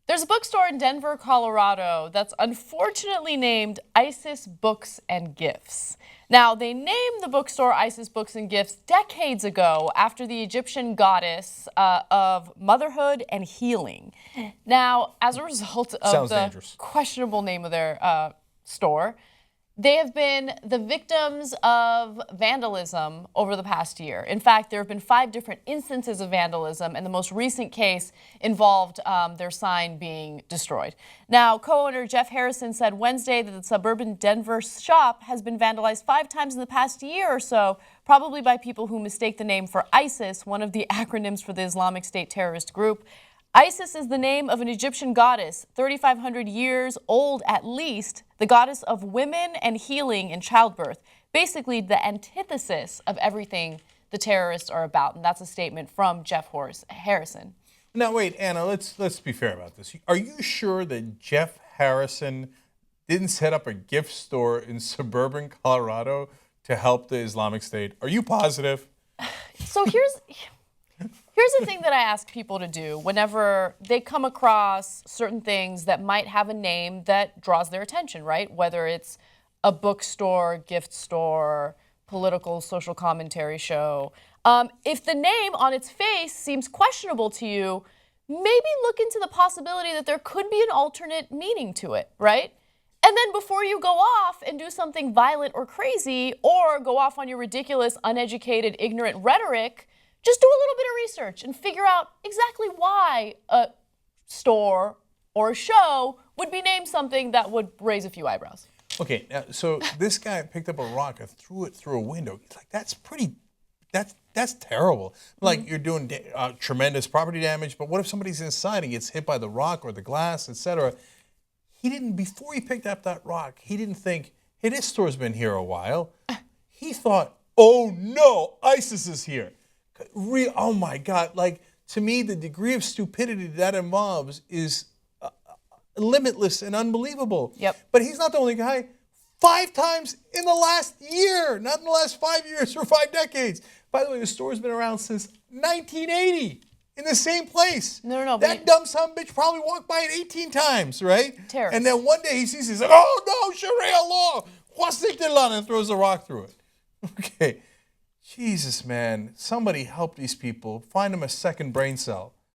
There's a bookstore in Denver, Colorado that's unfortunately named ISIS Books and Gifts. Now, they named the bookstore ISIS Books and Gifts decades ago after the Egyptian goddess of motherhood and healing. Now, as a result of the questionable name of their store, they have been the victims of vandalism over the past year. In fact, there have been 5 different instances of vandalism, and the most recent case involved their sign being destroyed. Now, co-owner Jeff Harrison said Wednesday that the suburban Denver shop has been vandalized 5 times in the past year or so, probably by people who mistake the name for ISIS, one of the acronyms for the Islamic State terrorist group. Isis is the name of an Egyptian goddess, 3,500 years old at least, the goddess of women and healing and childbirth, basically the antithesis of everything the terrorists are about. And that's a statement from Jeff Harrison. Now, wait, Anna, let's be fair about this. Are you sure that Jeff Harrison didn't set up a gift store in suburban Colorado to help the Islamic State? Are you positive? So here's the thing that I ask people to do whenever they come across certain things that might have a name that draws their attention, right? Whether it's a bookstore, gift store, political social commentary show. If the name on its face seems questionable to you, maybe look into the possibility that there could be an alternate meaning to it, right? And then before you go off and do something violent or crazy, or go off on your ridiculous, uneducated, ignorant rhetoric, just do a little bit of research and figure out exactly why a store or a show would be named something that would raise a few eyebrows. Okay, now, so this guy picked up a rock and threw it through a window. It's like, that's terrible. Like, you're doing tremendous property damage, but what if somebody's inside and gets hit by the rock or the glass, etc.? Before he picked up that rock, he didn't think, hey, this store's been here a while. He thought, oh no, ISIS is here. Oh my God, like, to me, the degree of stupidity that involves is limitless and unbelievable. Yep. But he's not the only guy. 5 times in the last year, not in the last 5 years or 5 decades. By the way, the store's been around since 1980 in the same place. No. That dumb son of a bitch probably walked by it 18 times, right? Terrorist. And then one day he sees, he's like, oh no, Sharia law, Wasik and throws a rock through it. Okay. Jesus, man, somebody help these people. Find them a second brain cell.